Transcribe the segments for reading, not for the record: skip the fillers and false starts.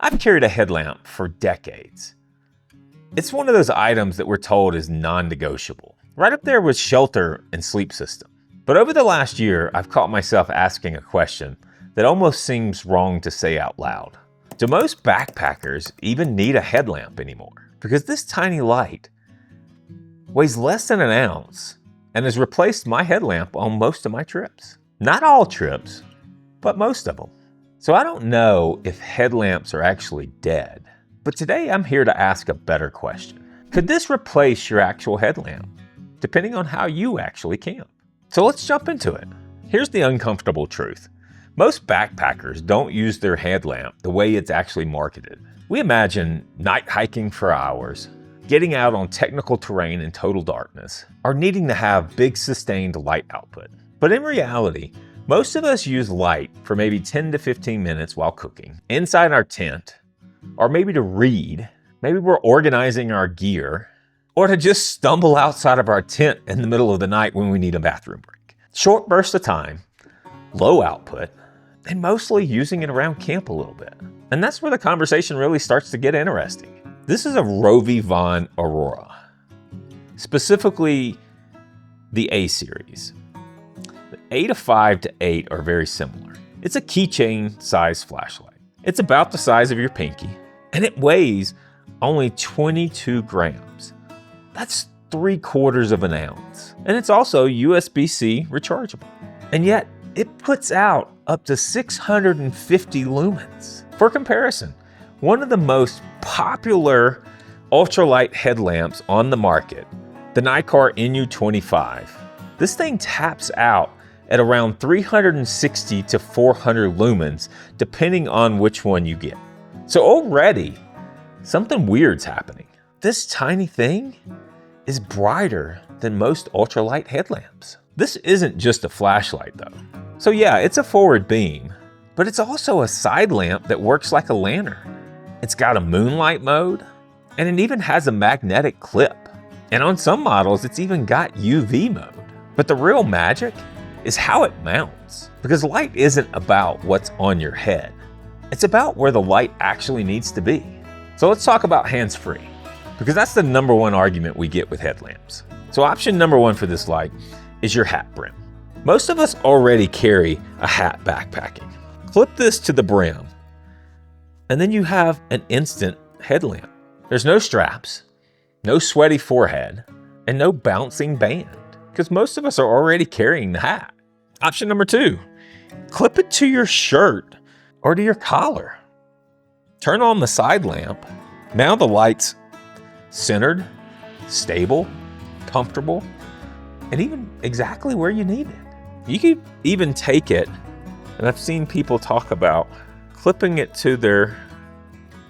I've carried a headlamp for decades. It's one of those items that we're told is non-negotiable, right up there with shelter and sleep system. But over the last year, I've caught myself asking a question that almost seems wrong to say out loud. Do most backpackers even need a headlamp anymore? Because this tiny light weighs less than an ounce and has replaced my headlamp on most of my trips. Not all trips, but most of them. So I don't know if headlamps are actually dead, but today I'm here to ask a better question. Could this replace your actual headlamp, depending on how you actually camp? So let's jump into it. Here's the uncomfortable truth. Most backpackers don't use their headlamp the way it's actually marketed. We imagine night hiking for hours, getting out on technical terrain in total darkness, or needing to have big sustained light output. But in reality, most of us use light for maybe 10 to 15 minutes while cooking, inside our tent, or maybe to read, maybe we're organizing our gear, or to just stumble outside of our tent in the middle of the night when we need a bathroom break. Short bursts of time, low output, and mostly using it around camp a little bit. And that's where the conversation really starts to get interesting. This is a Rovi Von Aurora, specifically the A series. The A5 to 8 are very similar. It's a keychain size flashlight. It's about the size of your pinky, and it weighs only 22 grams. That's 3/4 of an ounce. And it's also USB-C rechargeable. And yet, it puts out up to 650 lumens. For comparison, one of the most popular ultralight headlamps on the market, the Nitecore NU25, this thing taps out at around 360 to 400 lumens, depending on which one you get. So already, something weird's happening. This tiny thing is brighter than most ultralight headlamps. This isn't just a flashlight though. So yeah, it's a forward beam, but it's also a side lamp that works like a lantern. It's got a moonlight mode, and it even has a magnetic clip. And on some models, it's even got UV mode. But the real magic is how it mounts, because light isn't about what's on your head. It's about where the light actually needs to be. So let's talk about hands-free, because that's the number one argument we get with headlamps. So option number one for this light is your hat brim. Most of us already carry a hat backpacking. Clip this to the brim, and then you have an instant headlamp. There's no straps, no sweaty forehead, and no bouncing band, because most of us are already carrying the hat. Option number two, clip it to your shirt or to your collar. Turn on the side lamp. Now the light's centered, stable, comfortable, and even exactly where you need it. You could even take it, and I've seen people talk about clipping it to their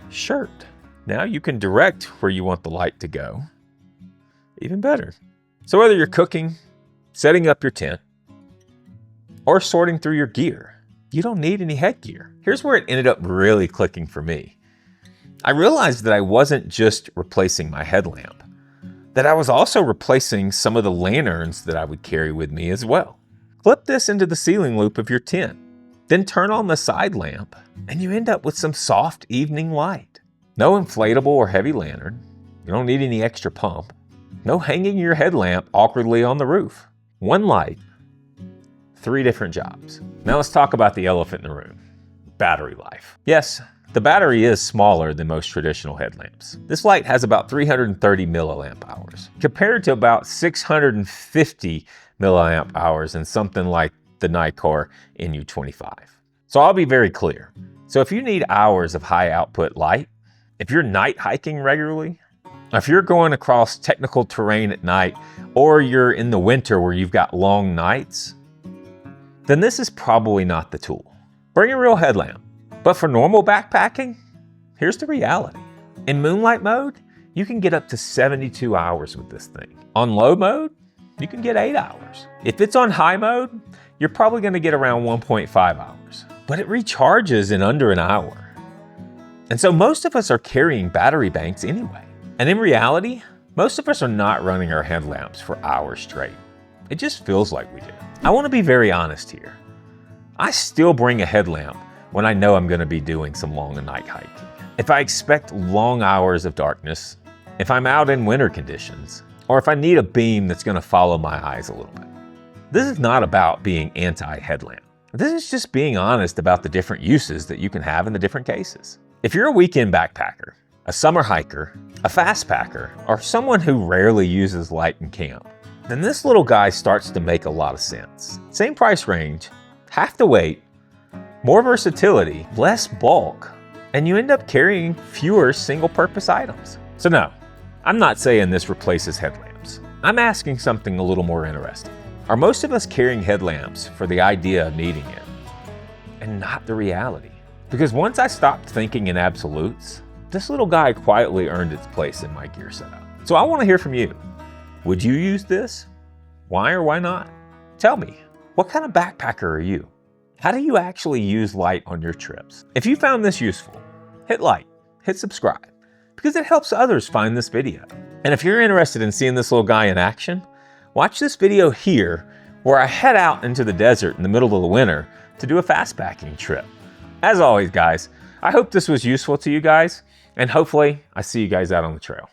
shirt. Now you can direct where you want the light to go. Even better. So whether you're cooking, setting up your tent, or sorting through your gear, you don't need any headgear. Here's where it ended up really clicking for me. I realized that I wasn't just replacing my headlamp, that I was also replacing some of the lanterns that I would carry with me as well. Clip this into the ceiling loop of your tent, then turn on the side lamp, and you end up with some soft evening light. No inflatable or heavy lantern. You don't need any extra pump. No hanging your headlamp awkwardly on the roof. One light, 3 different jobs. Now let's talk about the elephant in the room, battery life. Yes, the battery is smaller than most traditional headlamps. This light has about 330 milliamp hours, compared to about 650 milliamp hours in something like the Nitecore NU25. So I'll be very clear. So if you need hours of high output light, if you're night hiking regularly, if you're going across technical terrain at night, or you're in the winter where you've got long nights, then this is probably not the tool. Bring a real headlamp. But for normal backpacking, here's the reality. In moonlight mode, you can get up to 72 hours with this thing. On low mode, you can get 8 hours. If it's on high mode, you're probably gonna get around 1.5 hours. But it recharges in under an hour. And so most of us are carrying battery banks anyway. And in reality, most of us are not running our headlamps for hours straight. It just feels like we do. I want to be very honest here. I still bring a headlamp when I know I'm going to be doing some long night hiking, if I expect long hours of darkness, if I'm out in winter conditions, or if I need a beam that's going to follow my eyes a little bit. This is not about being anti-headlamp. This is just being honest about the different uses that you can have in the different cases. If you're a weekend backpacker, a summer hiker, a fast packer, or someone who rarely uses light in camp, then this little guy starts to make a lot of sense. Same price range, half the weight, more versatility, less bulk, and you end up carrying fewer single-purpose items. So no, I'm not saying this replaces headlamps. I'm asking something a little more interesting. Are most of us carrying headlamps for the idea of needing it and not the reality? Because once I stopped thinking in absolutes, this little guy quietly earned its place in my gear setup. So I want to hear from you. Would you use this? Why or why not? Tell me, what kind of backpacker are you? How do you actually use light on your trips? If you found this useful, hit like, hit subscribe, because it helps others find this video. And if you're interested in seeing this little guy in action, watch this video here where I head out into the desert in the middle of the winter to do a fast packing trip. As always, guys, I hope this was useful to you guys, and hopefully I see you guys out on the trail.